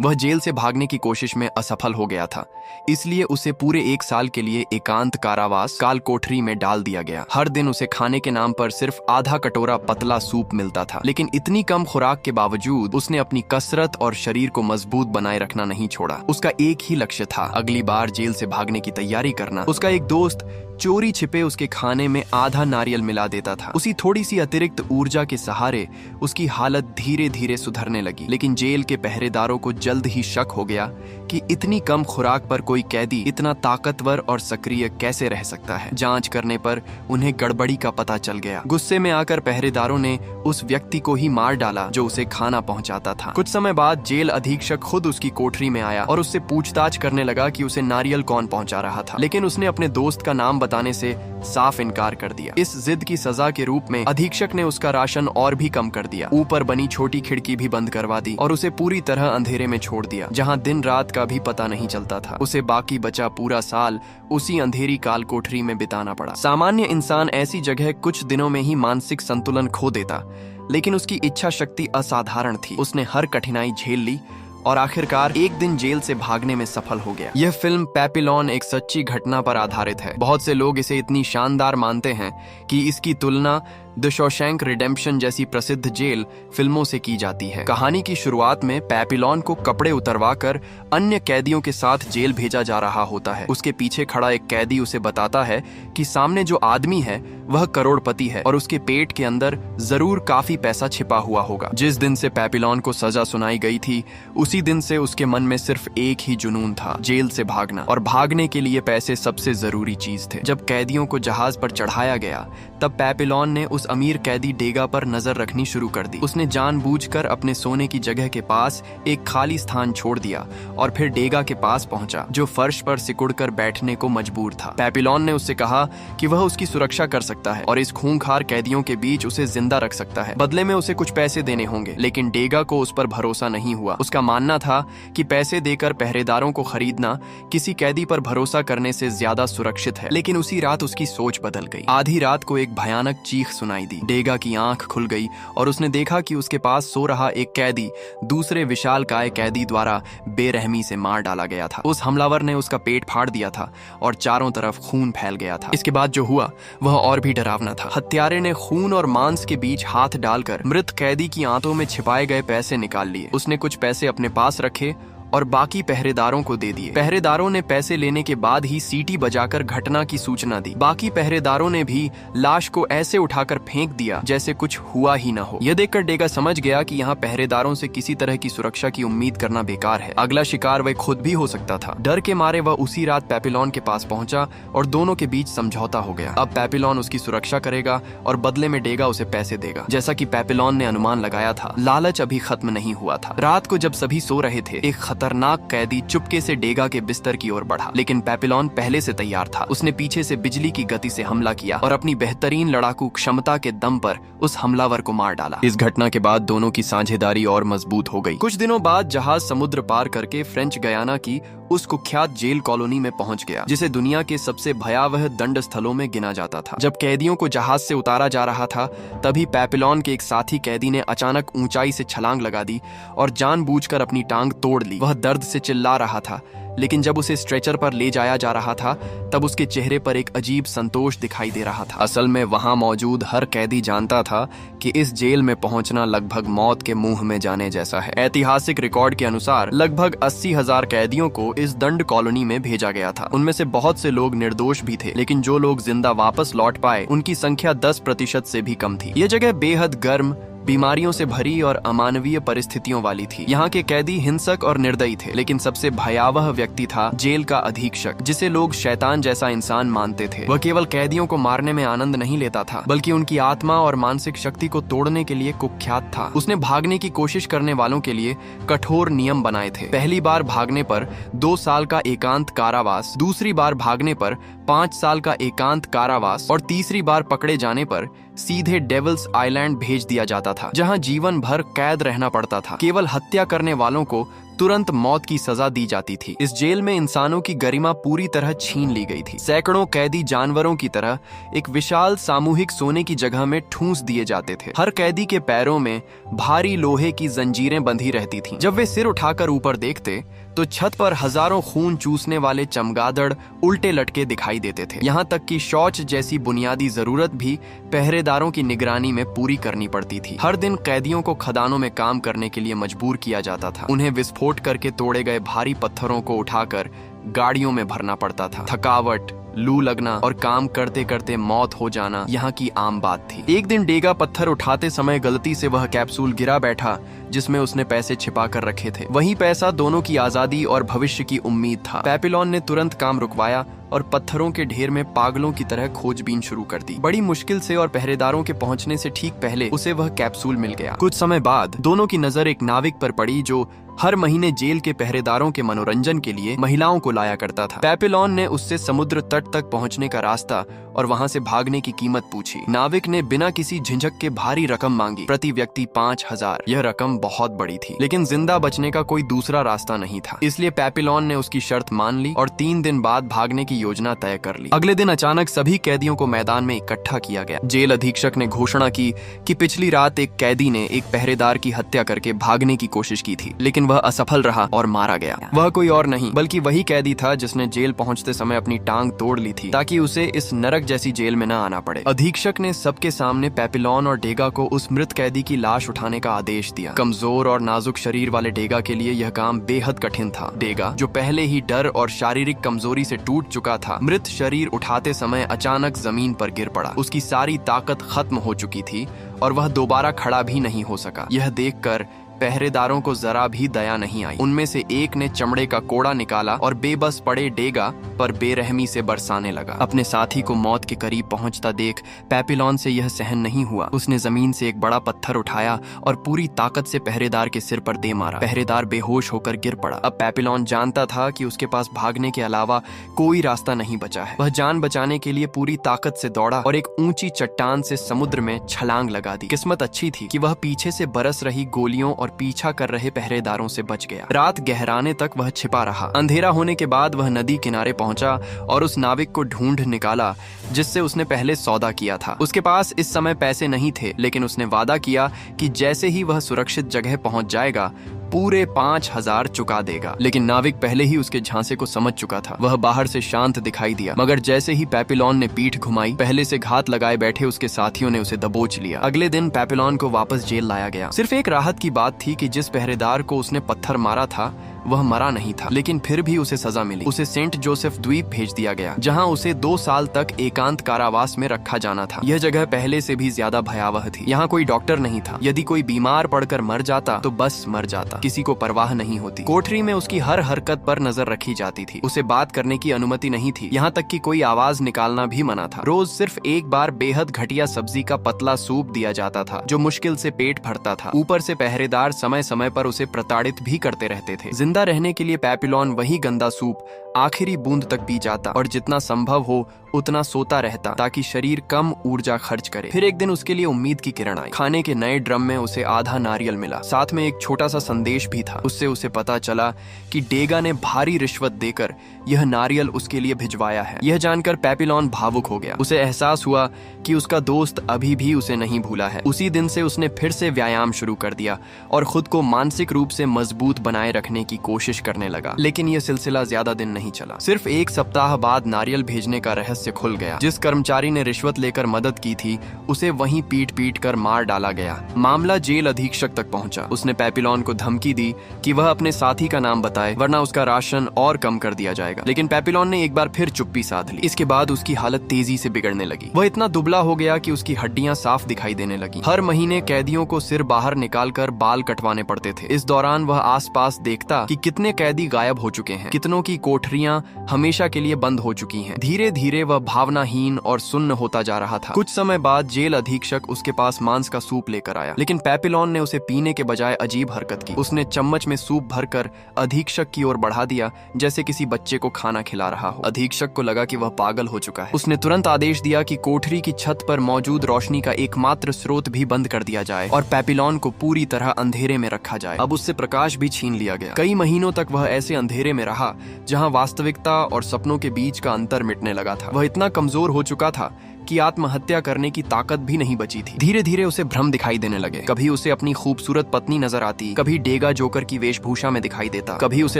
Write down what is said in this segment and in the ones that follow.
वह जेल से भागने की कोशिश में असफल हो गया था, इसलिए उसे पूरे 1 साल के लिए एकांत कारावास काल कोठरी में डाल दिया गया। हर दिन उसे खाने के नाम पर सिर्फ आधा कटोरा पतला सूप मिलता था, लेकिन इतनी कम खुराक के बावजूद उसने अपनी कसरत और शरीर को मजबूत बनाए रखना नहीं छोड़ा। उसका एक ही लक्ष्य था, अगली बार जेल से भागने की तैयारी करना। उसका एक दोस्त चोरी छिपे उसके खाने में आधा नारियल मिला देता था। उसी थोड़ी सी अतिरिक्त ऊर्जा के सहारे उसकी हालत धीरे धीरे सुधरने लगी, लेकिन जेल के पहरेदारों को जल्द ही शक हो गया कि इतनी कम खुराक पर कोई कैदी इतना ताकतवर और सक्रिय कैसे रह सकता है। जांच करने पर उन्हें गड़बड़ी का पता चल गया। गुस्से में आकर पहरेदारों ने उस व्यक्ति को ही मार डाला जो उसे खाना पहुंचाता था। कुछ समय बाद जेल अधीक्षक खुद उसकी कोठरी में आया और उससे पूछताछ करने लगा कि उसे नारियल कौन पहुंचा रहा था, लेकिन उसने अपने दोस्त का नाम बताने से साफ इनकार कर दिया। इस जिद की सजा के रूप में अधीक्षक ने उसका राशन और भी कम कर दिया, ऊपर बनी छोटी खिड़की भी बंद करवा दी और उसे पूरी तरह अंधेरे में छोड़ दिया, जहां दिन रात का भी पता नहीं चलता था। उसे बाकी बचा पूरा साल उसी अंधेरी काल कोठरी में बिताना पड़ा। सामान्य इंसान ऐसी जगह कुछ दिनों में ही मानसिक संतुलन खो देता, लेकिन उसकी इच्छा शक्ति असाधारण थी। उसने हर कठिनाई झेल ली और आखिरकार एक दिन जेल से भागने में सफल हो गया। यह फिल्म पैपिलॉन एक सच्ची घटना पर आधारित है। बहुत से लोग इसे इतनी शानदार मानते हैं कि इसकी तुलना द शॉशैंक रिडेम्पशन जैसी प्रसिद्ध जेल फिल्मों से की जाती है। कहानी की शुरुआत में पैपिलॉन को कपड़े उतरवाकर अन्य कैदियों के साथ जेल भेजा जा रहा होता है। उसके पीछे खड़ा एक कैदी उसे बताता है कि सामने जो आदमी है वह करोड़पति है और उसके पेट के अंदर जरूर काफी पैसा छिपा हुआ होगा। जिस दिन से पैपिलॉन को सजा सुनाई गई थी, उसी दिन से उसके मन में सिर्फ एक ही जुनून था, जेल से भागना। और भागने के लिए पैसे सबसे जरूरी चीज थे। जब कैदियों को जहाज पर चढ़ाया गया, तब पैपिलॉन ने उस अमीर कैदी डेगा पर नजर रखनी शुरू कर दी। उसने जानबूझकर अपने सोने की जगह के पास एक खाली स्थान छोड़ दिया और फिर डेगा के पास पहुंचा, जो फर्श पर सिकुड़कर बैठने को मजबूर था। पैपिलॉन ने उससे कहा कि वह उसकी सुरक्षा कर सकता है और इस खूंखार कैदियों के बीच उसे जिंदा रख सकता है। बदले में उसे कुछ पैसे देने होंगे, लेकिन डेगा को उस पर भरोसा नहीं हुआ। उसका मानना था कि पैसे देकर पहरेदारों को खरीदना किसी कैदी पर भरोसा करने से ज्यादा सुरक्षित है। लेकिन उसी रात उसकी सोच बदल गई। आधी रात को एक भयानक चीख सुनाई दी। डेगा की आंख खुल गई और उसने देखा कि उसके पास सो रहा एक कैदी दूसरे विशालकाय कैदी द्वारा बेरहमी से मार डाला गया था। उस हमलावर ने उसका पेट फाड़ दिया था और चारों तरफ खून फैल गया था। इसके बाद जो हुआ वह और भी डरावना था। हत्यारे ने खून और मांस के बीच हाथ डालकर मृत कैदी की आंतों में छिपाए गए पैसे निकाल लिए। उसने कुछ पैसे अपने पास रखे और बाकी पहरेदारों को दे दिए। पहरेदारों ने पैसे लेने के बाद ही सीटी बजाकर घटना की सूचना दी। बाकी पहरेदारों ने भी लाश को ऐसे उठाकर फेंक दिया जैसे कुछ हुआ ही ना हो। यह देखकर डेगा समझ गया कि यहाँ पहरेदारों से किसी तरह की सुरक्षा की उम्मीद करना बेकार है। अगला शिकार वह खुद भी हो सकता था। डर के मारे वह उसी रात पैपिलॉन के पास पहुंचा और दोनों के बीच समझौता हो गया। अब पैपिलॉन उसकी सुरक्षा करेगा और बदले में डेगा उसे पैसे देगा। जैसा कि पैपिलॉन ने अनुमान लगाया था, लालच अभी खत्म नहीं हुआ था। रात को जब सभी सो रहे थे, एक खतरनाक कैदी चुपके से डेगा के बिस्तर की ओर बढ़ा, लेकिन पैपिलॉन पहले से तैयार था। उसने पीछे से बिजली की गति से हमला किया और अपनी बेहतरीन लड़ाकू क्षमता के दम पर उस हमलावर को मार डाला। इस घटना के बाद दोनों की साझेदारी और मजबूत हो गई। कुछ दिनों बाद जहाज समुद्र पार करके फ्रेंच गयाना की उस कुख्यात जेल कॉलोनी में पहुंच गया, जिसे दुनिया के सबसे भयावह दंड स्थलों में गिना जाता था। जब कैदियों को जहाज से उतारा जा रहा था, तभी पैपिलॉन के एक साथी कैदी ने अचानक ऊंचाई से छलांग लगा दी और जानबूझकर अपनी टांग तोड़ ली। वह दर्द से चिल्ला रहा था, लेकिन जब उसे स्ट्रेचर पर ले जाया जा रहा था, तब उसके चेहरे पर एक अजीब संतोष दिखाई दे रहा था। असल में वहां मौजूद हर कैदी जानता था कि इस जेल में पहुंचना लगभग मौत के मुंह में जाने जैसा है। ऐतिहासिक रिकॉर्ड के अनुसार लगभग 80,000 कैदियों को इस दंड कॉलोनी में भेजा गया था। उनमें से बहुत से लोग निर्दोष भी थे, लेकिन जो लोग जिंदा वापस लौट पाए उनकी संख्या 10% से भी कम थी। यह जगह बेहद गर्म, बीमारियों से भरी और अमानवीय परिस्थितियों वाली थी। यहाँ के कैदी हिंसक और निर्दयी थे, लेकिन सबसे भयावह व्यक्ति था जेल का अधीक्षक, जिसे लोग शैतान जैसा इंसान मानते थे। वह केवल कैदियों को मारने में आनंद नहीं लेता था, बल्कि उनकी आत्मा और मानसिक शक्ति को तोड़ने के लिए कुख्यात था। उसने भागने की कोशिश करने वालों के लिए कठोर नियम बनाए थे। पहली बार भागने पर 2 साल का एकांत कारावास, दूसरी बार भागने पर 5 साल का एकांत कारावास और तीसरी बार पकड़े जाने पर सीधे डेविल्स आइलैंड भेज दिया जाता था, जहां जीवन भर कैद रहना पड़ता था। केवल हत्या करने वालों को तुरंत मौत की सजा दी जाती थी। इस जेल में इंसानों की गरिमा पूरी तरह छीन ली गई थी। सैकड़ों कैदी जानवरों की तरह एक विशाल सामूहिक सोने की जगह में ठूंस दिए जाते थे। हर कैदी के पैरों में भारी लोहे की जंजीरें बंधी रहती थीं। जब वे सिर उठाकर ऊपर देखते तो छत पर हजारों खून चूसने वाले चमगादड़ उल्टे लटके दिखाई देते थे। यहाँ तक कि शौच जैसी बुनियादी जरूरत भी पहरेदारों की निगरानी में पूरी करनी पड़ती थी। हर दिन कैदियों को खदानों में काम करने के लिए मजबूर किया जाता था। उन्हें विस्फोट करके तोड़े गए भारी पत्थरों को उठाकर गाड़ियों में भरना पड़ता था। थकावट, लू लगना और काम करते करते मौत हो जाना यहाँ की आम बात थी। एक दिन डेगा पत्थर उठाते समय गलती से वह कैप्सूल गिरा बैठा जिसमें उसने पैसे छिपा कर रखे थे। वही पैसा दोनों की आजादी और भविष्य की उम्मीद था। पेपिलोन ने तुरंत काम रुकवाया और पत्थरों के ढेर में पागलों की तरह खोजबीन शुरू कर दी। बड़ी मुश्किल से और पहरेदारों के पहुंचने से ठीक पहले उसे वह कैप्सूल मिल गया। कुछ समय बाद दोनों की नजर एक नाविक पर पड़ी जो हर महीने जेल के पहरेदारों के मनोरंजन के लिए महिलाओं को लाया करता था। पेपिलोन ने उससे समुद्र तट तक पहुंचने का रास्ता और वहां से भागने की कीमत पूछी। नाविक ने बिना किसी झिझक के भारी रकम मांगी, प्रति व्यक्ति 5000। यह रकम बहुत बड़ी थी, लेकिन जिंदा बचने का कोई दूसरा रास्ता नहीं था। इसलिए पेपिलोन ने उसकी शर्त मान ली और 3 दिन बाद भागने की योजना तय कर ली। अगले दिन अचानक सभी कैदियों को मैदान में इकट्ठा किया गया। जेल अधीक्षक ने घोषणा की कि पिछली रात एक कैदी ने एक पहरेदार की हत्या करके भागने की कोशिश की थी, लेकिन वह असफल रहा और मारा गया। वह कोई और नहीं बल्कि वही कैदी था जिसने जेल पहुंचते समय अपनी टांग तोड़ ली थी ताकि उसे इस नरक जैसी जेल में न आना पड़े। अधीक्षक ने सबके सामने पेपिलोन और डेगा को उस मृत कैदी की लाश उठाने का आदेश दिया। कमजोर और नाजुक शरीर वाले डेगा के लिए यह काम बेहद कठिन था। डेगा, जो पहले ही डर और शारीरिक कमजोरी से टूट चुका था, मृत शरीर उठाते समय अचानक जमीन पर गिर पड़ा। उसकी सारी ताकत खत्म हो चुकी थी और वह दोबारा खड़ा भी नहीं हो सका। यह देखकर पहरेदारों को जरा भी दया नहीं आई। उनमें से एक ने चमड़े का कोड़ा निकाला और बेबस पड़े डेगा पर बेरहमी से बरसाने लगा। अपने साथी को मौत के करीब पहुंचता देख पेपिलोन से यह सहन नहीं हुआ। उसने जमीन से एक बड़ा पत्थर उठाया और पूरी ताकत से पहरेदार के सिर पर दे मारा। पहरेदार बेहोश होकर गिर पड़ा। अब पेपिलोन जानता था कि उसके पास भागने के अलावा कोई रास्ता नहीं बचा है। वह जान बचाने के लिए पूरी ताकत से दौड़ा और एक ऊंची चट्टान से समुद्र में छलांग लगा दी। किस्मत अच्छी थी कि वह पीछे से बरस रही गोलियों और पीछा कर रहे पहरेदारों से बच गया। रात गहराने तक वह छिपा रहा। अंधेरा होने के बाद वह नदी किनारे पहुंचा और उस नाविक को ढूंढ निकाला जिससे उसने पहले सौदा किया था। उसके पास इस समय पैसे नहीं थे, लेकिन उसने वादा किया कि जैसे ही वह सुरक्षित जगह पहुंच जाएगा पूरे 5000 चुका देगा। लेकिन नाविक पहले ही उसके झांसे को समझ चुका था। वह बाहर से शांत दिखाई दिया, मगर जैसे ही पेपिलोन ने पीठ घुमाई, पहले से घात लगाए बैठे उसके साथियों ने उसे दबोच लिया। अगले दिन पेपिलोन को वापस जेल लाया गया। सिर्फ एक राहत की बात थी कि जिस पहरेदार को उसने पत्थर मारा था वह मरा नहीं था, लेकिन फिर भी उसे सजा मिली। उसे सेंट जोसेफ द्वीप भेज दिया गया, जहां उसे 2 साल तक एकांत कारावास में रखा जाना था। यह जगह पहले से भी ज्यादा भयावह थी। यहाँ कोई डॉक्टर नहीं था। यदि कोई बीमार पड़कर मर जाता तो बस मर जाता, किसी को परवाह नहीं होती। कोठरी में उसकी हर हरकत पर नजर रखी जाती थी। उसे बात करने की अनुमति नहीं थी, यहाँ तक कि कोई आवाज निकालना भी मना था। रोज सिर्फ एक बार बेहद घटिया सब्जी का पतला सूप दिया जाता था जो मुश्किल से पेट भरता था। ऊपर से पहरेदार समय समय पर उसे प्रताड़ित भी करते रहते थे। जिंदा रहने के लिए पेपिलोन वही गंदा सूप आखिरी बूंद तक पी जाता और जितना संभव हो उतना सोता रहता ताकि शरीर कम ऊर्जा खर्च करे। फिर एक दिन उसके लिए उम्मीद की किरण आई। खाने के नए ड्रम में उसे आधा नारियल मिला, साथ में एक छोटा सा संदेश भी था। उससे उसे पता चला कि डेगा ने भारी रिश्वत देकर यह नारियल उसके लिए भिजवाया है। यह जानकर पेपिलोन भावुक हो गया। उसे एहसास हुआ कि उसका दोस्त अभी भी उसे नहीं भूला है। उसी दिन से उसने फिर से व्यायाम शुरू कर दिया और खुद को मानसिक रूप से मजबूत बनाए रखने की कोशिश करने लगा। लेकिन यह सिलसिला ज्यादा दिन नहीं चला। सिर्फ 1 सप्ताह बाद नारियल भेजने का रहस्य खुल गया। जिस कर्मचारी ने रिश्वत लेकर मदद की थी उसे वहीं पीट पीट कर मार डाला गया। मामला जेल अधीक्षक तक पहुंचा। उसने पेपिलोन को धमकी दी कि वह अपने साथी का नाम बताए, वरना उसका राशन और कम कर दिया जाएगा। लेकिन पेपिलोन ने एक बार फिर चुप्पी साध ली। इसके बाद उसकी हालत तेजी से बिगड़ने लगी। वह इतना दुबला हो गया कि उसकी हड्डियां साफ दिखाई देने लगी। हर महीने कैदियों को सिर बाहर निकालकर बाल कटवाने पड़ते थे। इस दौरान वह आसपास देखता कि कितने कैदी गायब हो चुके हैं, कितनों की कोठरी कोठरियां हमेशा के लिए बंद हो चुकी हैं। धीरे धीरे वह भावनाहीन और सुन्न होता जा रहा था। कुछ समय बाद जेल अधीक्षक उसके पास मांस का सूप लेकर आया, लेकिन पेपिलोन ने उसे पीने के बजाय अजीब हरकत की। उसने चम्मच में सूप भरकर अधीक्षक की ओर बढ़ा दिया, जैसे किसी बच्चे को खाना खिला रहा हो। अधीक्षक को लगा कि वह पागल हो चुका है। उसने तुरंत आदेश दिया कि कोठरी की छत पर मौजूद रोशनी का एकमात्र स्रोत भी बंद कर दिया जाए और पेपिलोन को पूरी तरह अंधेरे में रखा जाए। अब उससे प्रकाश भी छीन लिया गया। कई महीनों तक वह ऐसे अंधेरे में रहा जहां वास्तविकता और सपनों के बीच का अंतर मिटने लगा था। वह इतना कमजोर हो चुका था कि आत्महत्या करने की ताकत भी नहीं बची थी। धीरे धीरे उसे भ्रम दिखाई देने लगे। कभी उसे अपनी खूबसूरत पत्नी नजर आती, कभी डेगा जोकर की वेशभूषा में दिखाई देता, कभी उसे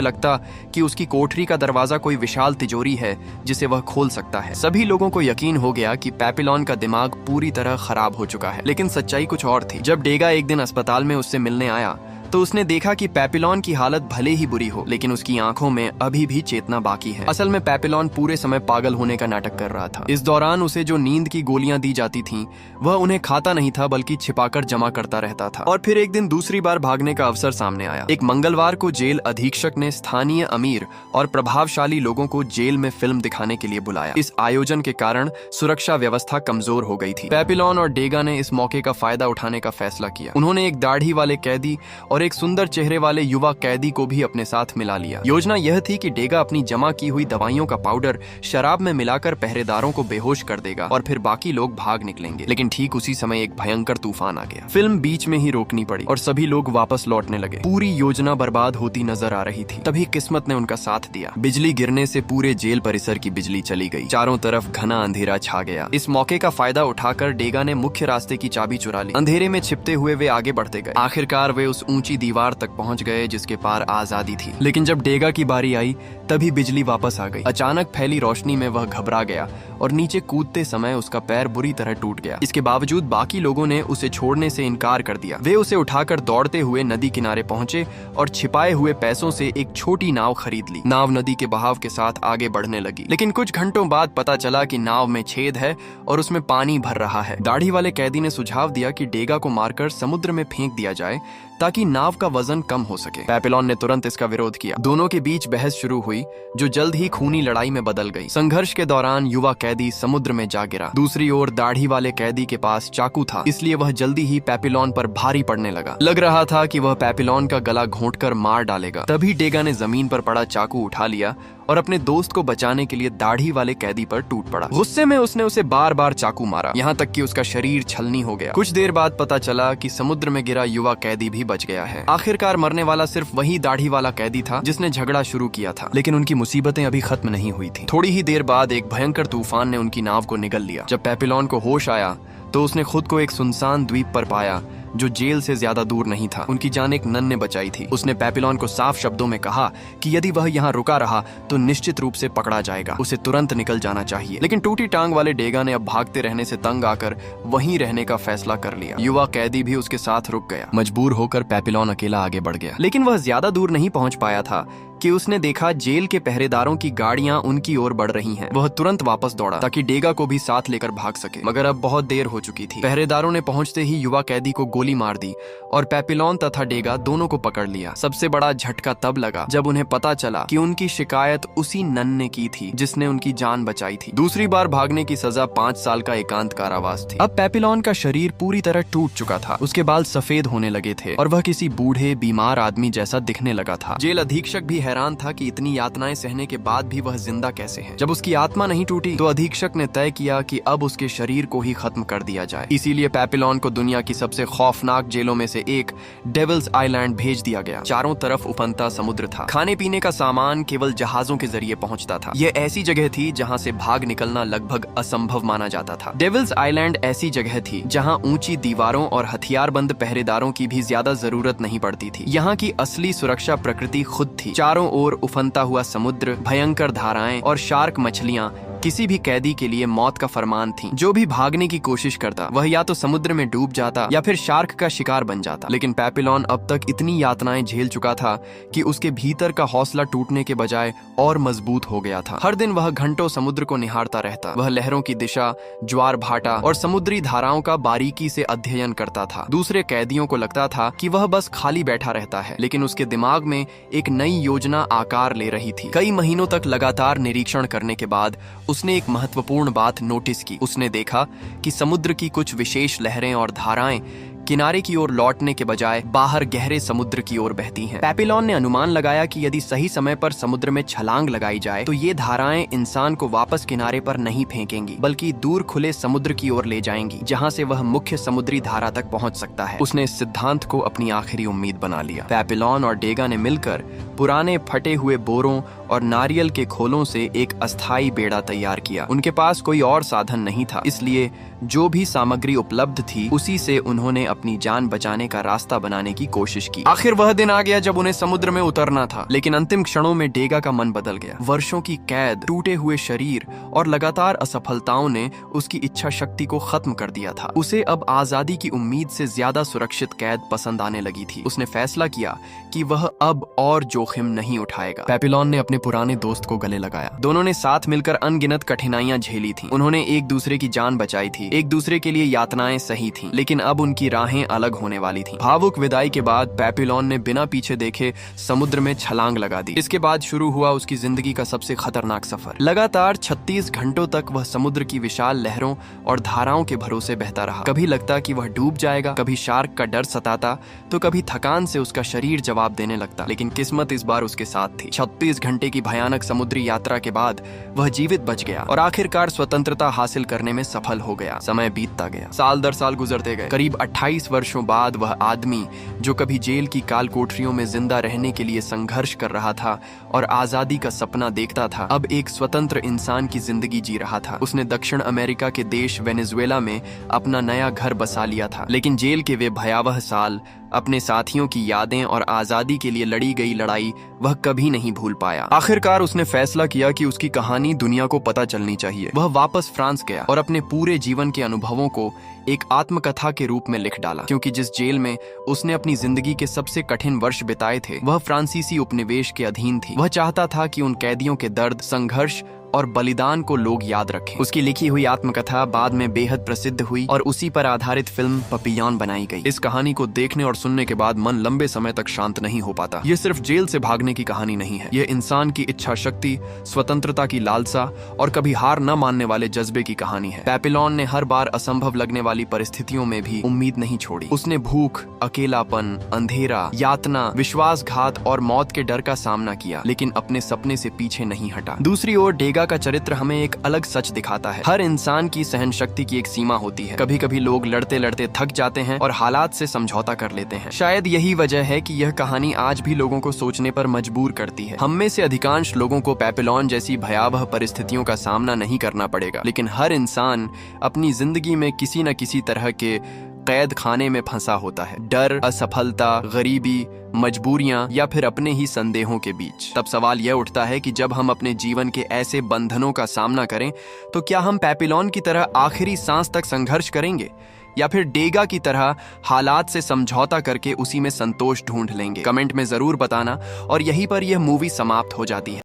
लगता कि उसकी कोठरी का दरवाजा कोई विशाल तिजोरी है जिसे वह खोल सकता है। सभी लोगों को यकीन हो गया कि पेपिलोन का दिमाग पूरी तरह खराब हो चुका है। लेकिन सच्चाई कुछ और थी। जब डेगा एक दिन अस्पताल में उससे मिलने आया तो उसने देखा कि पेपिलोन की हालत भले ही बुरी हो, लेकिन उसकी आंखों में अभी भी चेतना बाकी है। असल में पेपिलोन पूरे समय पागल होने का नाटक कर रहा था। इस दौरान उसे जो नींद की गोलियां दी जाती थीं, वह उन्हें खाता नहीं था बल्कि छिपाकर जमा करता रहता था। और फिर एक दिन दूसरी बार भागने का अवसर सामने आया। एक मंगलवार को जेल अधीक्षक ने स्थानीय अमीर और प्रभावशाली लोगों को जेल में फिल्म दिखाने के लिए बुलाया। इस आयोजन के कारण सुरक्षा व्यवस्था कमजोर हो गई थी। पेपिलोन और डेगा ने इस मौके का फायदा उठाने का फैसला किया। उन्होंने एक दाढ़ी वाले कैदी और एक सुंदर चेहरे वाले युवा कैदी को भी अपने साथ मिला लिया। योजना यह थी कि डेगा अपनी जमा की हुई दवाइयों का पाउडर शराब में मिलाकर पहरेदारों को बेहोश कर देगा और फिर बाकी लोग भाग निकलेंगे। लेकिन ठीक उसी समय एक भयंकर तूफान आ गया। फिल्म बीच में ही रोकनी पड़ी और सभी लोग वापस लौटने लगे। पूरी योजना बर्बाद होती नजर आ रही थी। तभी किस्मत ने उनका साथ दिया। बिजली गिरने से पूरे जेल परिसर की बिजली चली गई। चारों तरफ घना अंधेरा छा गया। इस मौके का फायदा उठाकर डेगा ने मुख्य रास्ते की चाबी चुरा ली। अंधेरे में छिपते हुए वे आगे बढ़ते गए। आखिरकार वे उस ऊंची दीवार तक पहुंच गए जिसके पार आजादी थी। लेकिन जब डेगा की बारी आई तभी बिजली वापस आ गई। अचानक फैली रोशनी में वह घबरा गया और नीचे कूदते समय उसका पैर बुरी तरह टूट गया। इसके बावजूद बाकी लोगों ने उसे छोड़ने से इनकार कर दिया। वे उसे उठाकर दौड़ते हुए नदी किनारे पहुंचे और छिपाए हुए पैसों से एक छोटी नाव खरीद ली। नाव नदी के बहाव के साथ आगे बढ़ने लगी। लेकिन कुछ घंटों बाद पता चला कि नाव में छेद है और उसमें पानी भर रहा है। दाढ़ी वाले कैदी ने सुझाव दिया कि डेगा को मारकर समुद्र में फेंक दिया जाए ताकि नाव का वजन कम हो सके। पेपिलोन ने तुरंत इसका विरोध किया। दोनों के बीच बहस शुरू हुई जो जल्द ही खूनी लड़ाई में बदल गई। संघर्ष के दौरान युवा कैदी समुद्र में जा गिरा। दूसरी ओर दाढ़ी वाले कैदी के पास चाकू था, इसलिए वह जल्दी ही पेपिलोन पर भारी पड़ने लगा। लग रहा था कि वह पेपिलोन का गला घोंटकर मार डालेगा। तभी डेगा ने जमीन पर पड़ा चाकू उठा लिया और अपने दोस्त को बचाने के लिए दाढ़ी वाले कैदी पर टूट पड़ा। गुस्से में उसने उसे बार बार चाकू मारा, यहाँ तक कि उसका शरीर छलनी हो गया। कुछ देर बाद पता चला कि समुद्र में गिरा युवा कैदी भी बच गया है। आखिरकार मरने वाला सिर्फ वही दाढ़ी वाला कैदी था जिसने झगड़ा शुरू किया था। लेकिन उनकी मुसीबतें अभी खत्म नहीं हुई थी। थोड़ी ही देर बाद एक भयंकर तूफान ने उनकी नाव को निगल लिया। जब पेपिलोन को होश आया तो उसने खुद को एक सुनसान द्वीप पर पाया जो जेल से ज्यादा दूर नहीं था। उनकी जान एक नन ने बचाई थी। उसने पेपिलोन को साफ शब्दों में कहा कि यदि वह यहाँ रुका रहा तो निश्चित रूप से पकड़ा जाएगा। उसे तुरंत निकल जाना चाहिए। लेकिन टूटी टांग वाले डेगा ने अब भागते रहने से तंग आकर वहीं रहने का फैसला कर लिया। युवा कैदी भी उसके साथ रुक गया। मजबूर होकर पेपिलोन अकेला आगे बढ़ गया। लेकिन वह ज्यादा दूर नहीं पहुंच पाया था कि उसने देखा जेल के पहरेदारों की गाड़ियां उनकी ओर बढ़ रही हैं। वह तुरंत वापस दौड़ा ताकि डेगा को भी साथ लेकर भाग सके, मगर अब बहुत देर हो चुकी थी। पहरेदारों ने पहुंचते ही युवा कैदी को गोली मार दी और पेपिलोन तथा डेगा दोनों को पकड़ लिया। सबसे बड़ा झटका तब लगा जब उन्हें पता चला कि उनकी शिकायत उसी नन ने की थी जिसने उनकी जान बचाई थी। दूसरी बार भागने की सजा 5 साल का एकांत कारावास थी। अब पेपिलोन का शरीर पूरी तरह टूट चुका था। उसके बाल सफेद होने लगे थे और वह किसी बूढ़े बीमार आदमी जैसा दिखने लगा था। जेल अधीक्षक भी हैरान था कि इतनी यातनाएं सहने के बाद भी वह जिंदा कैसे है। जब उसकी आत्मा नहीं टूटी तो अधीक्षक ने तय किया कि अब उसके शरीर को ही खत्म कर दिया जाए। इसीलिए पेपिलोन को दुनिया की सबसे खौफनाक जेलों में से एक डेविल्स आइलैंड भेज दिया गया। चारों तरफ उफनता समुद्र था। खाने पीने का सामान केवल जहाजों के जरिए पहुंचता था। यह ऐसी जगह थी जहां से भाग निकलना लगभग असंभव माना जाता था। डेविल्स आइलैंड ऐसी जगह थी जहां ऊंची दीवारों और हथियारबंद पहरेदारों की भी ज्यादा जरूरत नहीं पड़ती थी। यहाँ की असली सुरक्षा प्रकृति खुद थी। चारों ओर उफनता हुआ समुद्र, भयंकर धाराएं और शार्क मछलियां किसी भी कैदी के लिए मौत का फरमान थी। जो भी भागने की कोशिश करता वह या तो समुद्र में डूब जाता या फिर शार्क का शिकार बन जाता। लेकिन पेपिलोन अब तक इतनी यातनाएं झेल चुका था कि उसके भीतर का हौसला टूटने के बजाय और मजबूत हो गया था। हर दिन वह घंटों समुद्र को निहारता रहता। वह लहरों की दिशा, ज्वार भाटा और समुद्री धाराओं का बारीकी से अध्ययन करता था। दूसरे कैदियों को लगता था कि वह बस खाली बैठा रहता है, लेकिन उसके दिमाग में एक नई योजना आकार ले रही थी। कई महीनों तक लगातार निरीक्षण करने के बाद उसने एक महत्वपूर्ण बात नोटिस की। उसने देखा कि समुद्र की कुछ विशेष लहरें और धाराएं किनारे की ओर लौटने के बजाय बाहर गहरे समुद्र की ओर बहती हैं। पेपिलोन ने अनुमान लगाया कि यदि सही समय पर समुद्र में छलांग लगाई जाए तो ये धाराएं इंसान को वापस किनारे पर नहीं फेंकेंगी, बल्कि दूर खुले समुद्र की ओर ले जाएंगी, जहां से वह मुख्य समुद्री धारा तक पहुंच सकता है। उसने इस सिद्धांत को अपनी आखिरी उम्मीद बना लिया। पेपिलोन और डेगा ने मिलकर पुराने फटे हुए बोरों और नारियल के खोलों से एक अस्थायी बेड़ा तैयार किया। उनके पास कोई और साधन नहीं था, इसलिए जो भी सामग्री उपलब्ध थी उसी से उन्होंने अपनी जान बचाने का रास्ता बनाने की कोशिश की। आखिर वह दिन आ गया जब उन्हें समुद्र में उतरना था, लेकिन अंतिम क्षणों में डेगा का मन बदल गया। वर्षों की कैद, टूटे हुए शरीर और लगातार असफलताओं ने उसकी इच्छा शक्ति को खत्म कर दिया था। उसे अब आजादी की उम्मीद से ज्यादा सुरक्षित कैद पसंद आने लगी थी। उसने फैसला किया कि वह अब और जोखिम नहीं उठाएगा। पेपिलोन ने अपने पुराने दोस्त को गले लगाया। दोनों ने साथ मिलकर अनगिनत कठिनाइयां झेली थी। उन्होंने एक दूसरे की जान बचाई थी, एक दूसरे के लिए यातनाएं सही थीं, लेकिन अब उनकी राहें अलग होने वाली थीं। भावुक विदाई के बाद पेपिलोन ने बिना पीछे देखे समुद्र में छलांग लगा दी। इसके बाद शुरू हुआ उसकी जिंदगी का सबसे खतरनाक सफर। लगातार 36 घंटों तक वह समुद्र की विशाल लहरों और धाराओं के भरोसे बहता रहा। कभी लगता कि वह डूब जाएगा, कभी शार्क का डर सताता, तो कभी थकान से उसका शरीर जवाब देने लगता। लेकिन किस्मत इस बार उसके साथ थी। 36 घंटे की भयानक समुद्री यात्रा के बाद वह जीवित बच गया और आखिरकार स्वतंत्रता हासिल करने में सफल हो गया। समय बीतता गया, साल दर साल गुजरते गए। करीब 28 वर्षों बाद वह आदमी जो कभी जेल की काल कोठरियों में जिंदा रहने के लिए संघर्ष कर रहा था और आजादी का सपना देखता था, अब एक स्वतंत्र इंसान की जिंदगी जी रहा था। उसने दक्षिण अमेरिका के देश वेनेजुएला में अपना नया घर बसा लिया था, लेकिन जेल के वे भयावह साल, अपने साथियों की यादें और आजादी के लिए लड़ी गई लड़ाई वह कभी नहीं भूल पाया। आखिरकार उसने फैसला किया कि उसकी कहानी दुनिया को पता चलनी चाहिए। वह वापस फ्रांस गया और अपने पूरे जीवन के अनुभवों को एक आत्मकथा के रूप में लिख डाला, क्योंकि जिस जेल में उसने अपनी जिंदगी के सबसे कठिन वर्ष बिताए थे वह फ्रांसीसी उपनिवेश के अधीन थी। वह चाहता था कि उन कैदियों के दर्द, संघर्ष और बलिदान को लोग याद रखें। उसकी लिखी हुई आत्मकथा बाद में बेहद प्रसिद्ध हुई और उसी पर आधारित फिल्म पपियॉन बनाई गई। इस कहानी को देखने और सुनने के बाद मन लंबे समय तक शांत नहीं हो पाता। ये सिर्फ जेल से भागने की कहानी नहीं है, ये इंसान की इच्छा शक्ति, स्वतंत्रता की लालसा और कभी हार न मानने वाले जज्बे की कहानी है। पेपिलोन ने हर बार असंभव लगने वाली परिस्थितियों में भी उम्मीद नहीं छोड़ी। उसने भूख, अकेलापन, अंधेरा, यातना, विश्वासघात और मौत के डर का सामना किया, लेकिन अपने सपने से पीछे नहीं हटा। दूसरी ओर डेगा का चरित्र हमें एक अलग सच दिखाता है। हर इंसान की सहन शक्ति की एक सीमा होती है। कभी कभी लोग लड़ते लड़ते थक जाते हैं और हालात से समझौता कर लेते हैं। शायद यही वजह है कि यह कहानी आज भी लोगों को सोचने पर मजबूर करती है। हम में से अधिकांश लोगों को पेपिलोन जैसी भयावह परिस्थितियों का सामना नहीं करना पड़ेगा, लेकिन हर इंसान अपनी जिंदगी में किसी न किसी तरह के कैद खाने में फंसा होता है। डर, असफलता, गरीबी, मजबूरियां या फिर अपने ही संदेहों के बीच। तब सवाल यह उठता है कि जब हम अपने जीवन के ऐसे बंधनों का सामना करें तो क्या हम पेपिलोन की तरह आखिरी सांस तक संघर्ष करेंगे, या फिर डेगा की तरह हालात से समझौता करके उसी में संतोष ढूंढ लेंगे? कमेंट में जरूर बताना। और यहीं पर यह मूवी समाप्त हो जाती है।